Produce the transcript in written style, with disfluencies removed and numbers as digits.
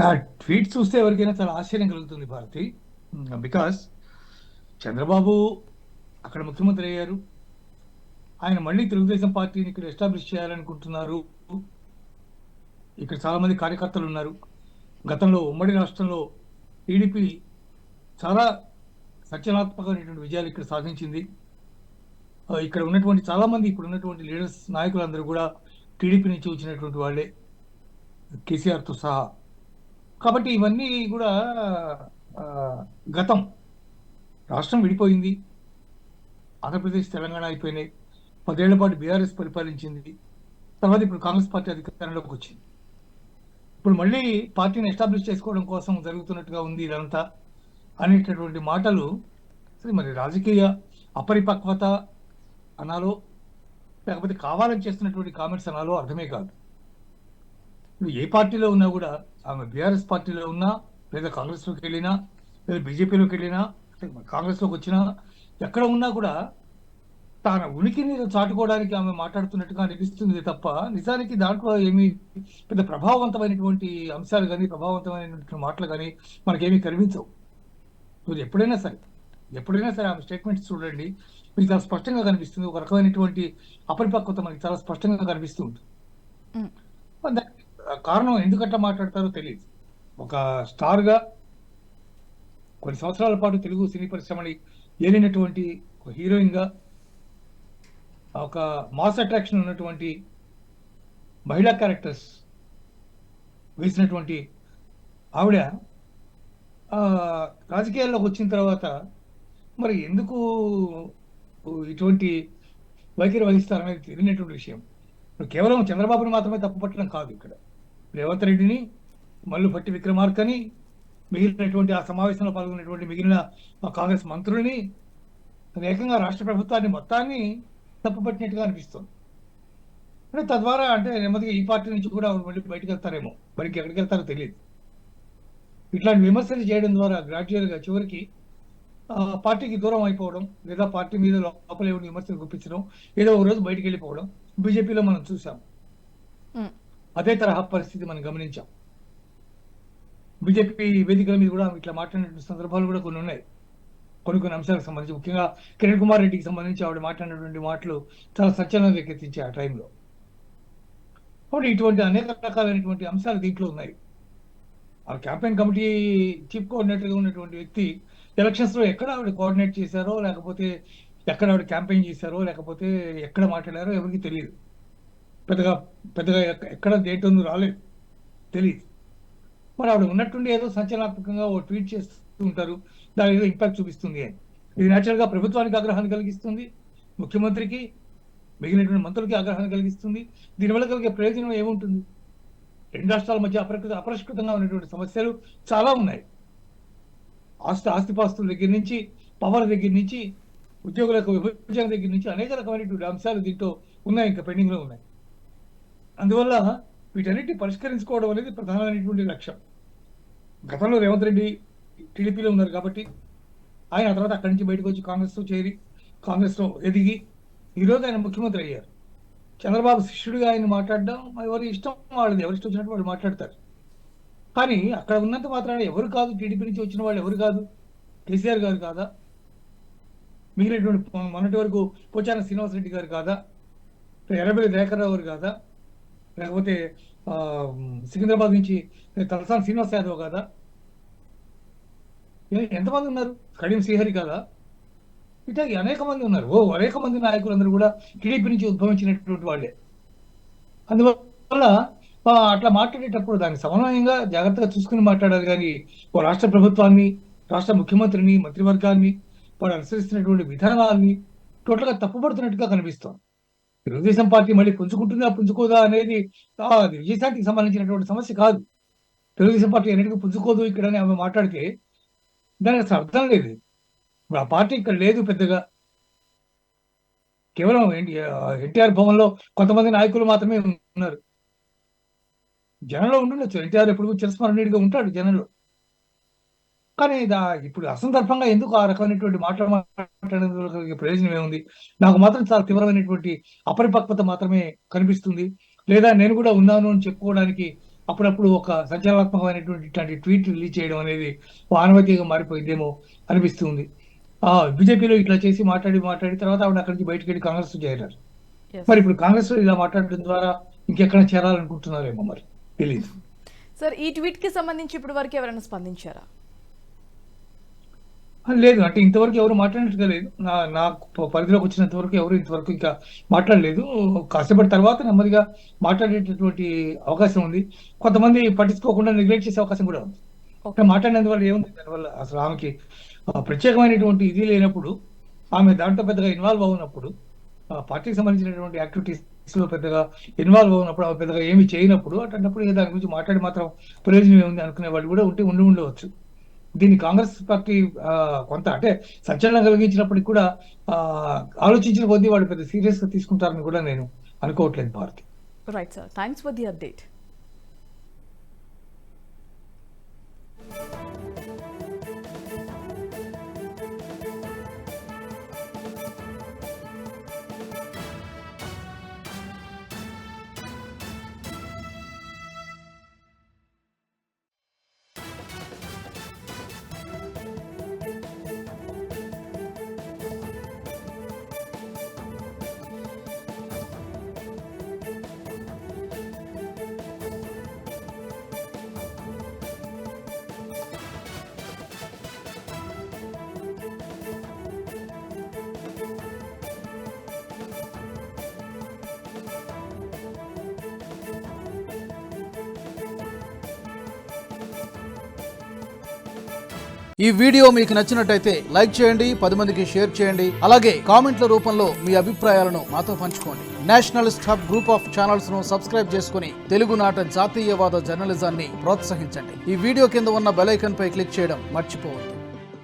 ఆ ట్వీట్ చూస్తే ఎవరికైనా చాలా ఆశ్చర్యం కలుగుతుంది భారతి. బికాస్ చంద్రబాబు అక్కడ ముఖ్యమంత్రి అయ్యారు. ఆయన మళ్ళీ తెలుగుదేశం పార్టీని ఇక్కడ ఎస్టాబ్లిష్ చేయాలనుకుంటున్నారు. ఇక్కడ చాలా మంది కార్యకర్తలు ఉన్నారు. గతంలో ఉమ్మడి రాష్ట్రంలో టీడీపీ చాలా సత్యనాత్మకమైనటువంటి విజయాలు ఇక్కడ సాధించింది. ఇక్కడ ఉన్నటువంటి చాలా మంది ఇప్పుడు ఉన్నటువంటి లీడర్స్ నాయకులందరూ కూడా టీడీపీ నుంచి వచ్చినటువంటి వాళ్ళే, కేసీఆర్తో సహా. కాబట్టి ఇవన్నీ కూడా ఆ, గతం. రాష్ట్రం విడిపోయింది, ఆంధ్రప్రదేశ్ తెలంగాణ అయిపోయినాయి. 10 ఏళ్ల పాటు బీఆర్ఎస్ పరిపాలించింది. తర్వాత ఇప్పుడు కాంగ్రెస్ పార్టీ అధికారంలోకి వచ్చింది. ఇప్పుడు మళ్ళీ పార్టీని ఎస్టాబ్లిష్ చేసుకోవడం కోసం జరుగుతున్నట్టుగా ఉంది ఇదంతా అనేటటువంటి మాటలు అసలు మరి రాజకీయ అపరిపక్వత అనాలో, లేకపోతే కావాలని చేస్తున్నటువంటి కామెంట్స్ అనాలో అర్థమే కాదు. ఇప్పుడు ఏ పార్టీలో ఉన్నా కూడా, ఆమె బీఆర్ఎస్ పార్టీలో ఉన్నా, లేదా కాంగ్రెస్లోకి వెళ్ళినా, లేదా బీజేపీలోకి వెళ్ళినా, కాంగ్రెస్లోకి వచ్చినా, ఎక్కడ ఉన్నా కూడా తన ఉనికిని చాటుకోవడానికి ఆమె మాట్లాడుతున్నట్టుగా అనిపిస్తుంది తప్ప నిజానికి దాంట్లో ఏమీ పెద్ద ప్రభావవంతమైనటువంటి అంశాలు కానీ, ప్రభావవంతమైనటువంటి మాటలు కానీ మనకేమీ కనిపించవు. మీరు ఎప్పుడైనా సరే ఆమె స్టేట్మెంట్స్ చూడండి, మీకు చాలా స్పష్టంగా కనిపిస్తుంది. ఒక రకమైనటువంటి అపరిపక్వత మనకి చాలా స్పష్టంగా కనిపిస్తూ ఉంటుంది. దానికి కారణం ఎందుకంటే మాట్లాడతారో తెలియదు. ఒక స్టార్గా కొన్ని సంవత్సరాల పాటు తెలుగు సినీ పరిశ్రమని ఏలినటువంటి ఒక హీరోయిన్గా, ఒక మాస్ అట్రాక్షన్ ఉన్నటువంటి మహిళా క్యారెక్టర్స్ వేసినటువంటి ఆవిడ రాజకీయాల్లోకి వచ్చిన తర్వాత మరి ఎందుకు ఇటువంటి వైఖరి వహిస్తారనేది తెలియనటువంటి విషయం. కేవలం చంద్రబాబుని మాత్రమే తప్పుపట్టడం కాదు, ఇక్కడ రేవంత్ రెడ్డిని, మల్లుపట్టి విక్రమార్కని, మిగిలినటువంటి ఆ సమావేశంలో పాల్గొన్నటువంటి మిగిలిన కాంగ్రెస్ మంత్రులని, ఏకంగా రాష్ట్ర ప్రభుత్వాన్ని మొత్తాన్ని తప్పుపట్టినట్టుగా అనిపిస్తుంది. అంటే తద్వారా అంటే నెమ్మదిగా ఈ పార్టీ నుంచి కూడా మళ్ళీ బయటకు వెళ్తారేమో, మరికి ఎక్కడికి వెళ్తారో తెలియదు. ఇట్లాంటి విమర్శలు చేయడం ద్వారా గ్రాడ్యువల్గా చివరికి పార్టీకి దూరం అయిపోవడం, లేదా పార్టీ మీద లోపల ఏమైనా విమర్శలు గుప్పించడం, ఏదో ఒక రోజు బయటికి వెళ్ళిపోవడం బీజేపీలో మనం చూసాం. అదే తరహా పరిస్థితి మనం గమనించాం. బీజేపీ వేదికల మీద కూడా ఇట్లా మాట్లాడిన సందర్భాలు కూడా కొన్ని ఉన్నాయి. కొన్ని అంశాలకు సంబంధించి, ముఖ్యంగా కిరణ్ కుమార్ రెడ్డికి సంబంధించి ఆవిడ మాట్లాడినటువంటి మాటలు చాలా సత్యాన్ని రేకెత్తించాయి ఆ టైంలో. కాబట్టి ఇటువంటి అనేక రకాలైనటువంటి అంశాలు దీంట్లో ఉన్నాయి. ఆ క్యాంపెయిన్ కమిటీ చీఫ్ కోఆర్డినేటర్గా ఉన్నటువంటి వ్యక్తి ఎలక్షన్స్లో ఎక్కడ ఆవిడ కోఆర్డినేట్ చేశారో, లేకపోతే ఎక్కడ ఆవిడ క్యాంపెయిన్ చేశారో, లేకపోతే ఎక్కడ మాట్లాడారో ఎవరికి తెలియదు. పెద్దగా ఎక్కడ డేటను రాలేదు, తెలియదు. మరి ఆవిడ ఉన్నట్టుండి ఏదో సంచలనాత్మకంగా ఓ ట్వీట్ చేస్తూ ఉంటారు, దాని ఏదో ఇంపాక్ట్ చూపిస్తుంది అని. ఇది న్యాచురల్గా ప్రభుత్వానికి ఆగ్రహాన్ని కలిగిస్తుంది, ముఖ్యమంత్రికి, మిగిలినటువంటి మంత్రులకి ఆగ్రహాన్ని కలిగిస్తుంది. దీనివల్ల కలిగే ప్రయోజనం ఏముంటుంది? రెండు రాష్ట్రాల మధ్య అపరిష్కృతంగా ఉన్నటువంటి సమస్యలు చాలా ఉన్నాయి. ఆస్తిపాస్తుల దగ్గర నుంచి, పవర్ దగ్గర నుంచి, ఉద్యోగుల యొక్క విభజన దగ్గర నుంచి అనేక రకమైనటువంటి అంశాలు దీంట్లో ఉన్నాయి, ఇంకా పెండింగ్లో ఉన్నాయి. అందువల్ల వీటన్నిటిని పరిష్కరించుకోవడం అనేది ప్రధానమైనటువంటి లక్ష్యం. గతంలో రేవంత్ రెడ్డి టీడీపీలో ఉన్నారు కాబట్టి ఆయన తర్వాత అక్కడి నుంచి బయటకు వచ్చి కాంగ్రెస్లో చేరి, కాంగ్రెస్లో ఎదిగి ఈరోజు ఆయన ముఖ్యమంత్రి అయ్యారు. చంద్రబాబు శిష్యుడిగా ఆయన మాట్లాడడం ఎవరి ఇష్టం వాళ్ళది, ఎవరి ఇష్టం వచ్చినట్టు వాళ్ళు మాట్లాడతారు. కానీ అక్కడ ఉన్నంత మాత్రాన ఎవరు కాదు, టీడీపీ నుంచి వచ్చిన వాళ్ళు ఎవరు కాదు? కేసీఆర్ గారు కాదా? మిగిలినటువంటి మొన్నటి వరకు పోచారం శ్రీనివాసరెడ్డి గారు కాదా? ఎర్రబెల్లి దయాకర్రావు గారు కాదా? లేకపోతే సికింద్రాబాద్ నుంచి తలసాని శ్రీనివాస్ యాదవ్ కాదా? ఎంతమంది ఉన్నారు? కడియం శ్రీహరి కాదా? ఇట్లా అనేక మంది ఉన్నారు. అనేక మంది నాయకులందరూ కూడా టీడీపీ నుంచి ఉద్భవించినటువంటి వాళ్ళే. అందువల్ల అట్లా మాట్లాడేటప్పుడు దానికి సమన్వయంగా జాగ్రత్తగా చూసుకుని మాట్లాడాలి. కానీ ఓ రాష్ట్ర ప్రభుత్వాన్ని, రాష్ట్ర ముఖ్యమంత్రిని, మంత్రివర్గాన్ని, వాడు అనుసరిస్తున్నటువంటి విధానాన్ని టోటల్గా తప్పుపడుతున్నట్టుగా కనిపిస్తోంది. తెలుగుదేశం పార్టీ మళ్ళీ పుంజుకుంటుందా పుంజుకోదా అనేది అది విజయశాంతికి సంబంధించినటువంటి సమస్య కాదు. తెలుగుదేశం పార్టీ ఎన్నిటికీ పుంజుకోదు ఇక్కడ అని ఆమె మాట్లాడితే దానికి అసలు అర్థం లేదు. ఇప్పుడు ఆ పార్టీ ఇక్కడ లేదు పెద్దగా. కేవలం ఎన్టీఆర్ భవన్లో కొంతమంది నాయకులు మాత్రమే ఉన్నారు. జనంలో ఉండుండొచ్చు, ఎన్టీఆర్ ఎప్పుడు చిరస్మరణీయుడిగా ఉంటాడు జనంలో. కానీ ఇప్పుడు అసందర్భంగా ఎందుకు ఆ రకమైనటువంటి మాటలు మాట్లాడేందుకు ప్రయోజనం ఏముంది? నాకు మాత్రం చాలా తీవ్రమైనటువంటి అపరిపక్వత మాత్రమే కనిపిస్తుంది. లేదా నేను కూడా ఉన్నాను అని చెప్పుకోవడానికి అప్పుడప్పుడు ఒక సంచలనాత్మకమైనటువంటి ఇట్లాంటి ట్వీట్ రిలీజ్ చేయడం అనేది ఆనవాయితీగా మారిపోయిందేమో అనిపిస్తుంది. బీజేపీలో ఇట్లా చేసి మాట్లాడి తర్వాత ఆవిడ అక్కడి నుంచి బయటికెళ్ళి కాంగ్రెస్‌లో చేరారు. ఎస్. మరి ఇప్పుడు కాంగ్రెస్‌లో ఇలా మాట్లాడడం ద్వారా ఇంకెక్కడ చేరాలనుకుంటున్నారేమో మరి తెలీదు. సార్, ఈ ట్వీట్‌కి సంబంధించి ఇప్పటి వరకు ఎవరైనా స్పందించారా? లేదు. అంటే ఇంతవరకు ఎవరు మాట్లాడినట్టుగా లేదు. నాకు పరిధిలోకి వచ్చినంత వరకు ఎవరు ఇంతవరకు ఇంకా మాట్లాడలేదు. కాసేపటి తర్వాత నెమ్మదిగా మాట్లాడేటటువంటి అవకాశం ఉంది. కొంతమంది పట్టించుకోకుండా నెగ్లెక్ట్ చేసే అవకాశం కూడా ఉంది. అంటే ఓకే. మాట్లాడినందువల్ల ఏముంది దానివల్ల? అసలు ఆమెకి ప్రత్యేకమైనటువంటి ఇది లేనప్పుడు, ఆమె దాంట్లో పెద్దగా ఇన్వాల్వ్ అవ్వనప్పుడు, పార్టీకి సంబంధించినటువంటి యాక్టివిటీస్‌లో పెద్దగా ఇన్వాల్వ్ అవ్వనప్పుడు, ఆమె పెద్దగా ఏమి చేయనప్పుడు, అట్లాంటప్పుడు ఇక దాని గురించి మాట్లాడి మాత్రం ప్రయోజనం ఏముంది అనుకునే వాళ్ళు కూడా ఉండవచ్చు. దీన్ని కాంగ్రెస్ పార్టీ కొంత అంటే సంచలనం కలిగించినప్పటికి కూడా ఆలోచించిన కొద్దీ వాళ్ళు పెద్ద సీరియస్‌గా తీసుకుంటారని కూడా నేను అనుకోవట్లేదు Bharati. Right sir. Thanks for the update. ఈ వీడియో మీకు నచ్చినట్టయితే లైక్ చేయండి, 10 మందికి షేర్ చేయండి. అలాగే కామెంట్ల రూపంలో మీ అభిప్రాయాలను మాతో పంచుకోండి. Nationalist hub group of channels ను సబ్స్క్రైబ్ చేసుకుని తెలుగునాట జాతీయవాద జర్నలిజాన్ని ప్రోత్సహించండి. ఈ వీడియో కింద ఉన్న బెల్ ఐకాన్ పై క్లిక్ చేయడం మర్చిపోవద్దు.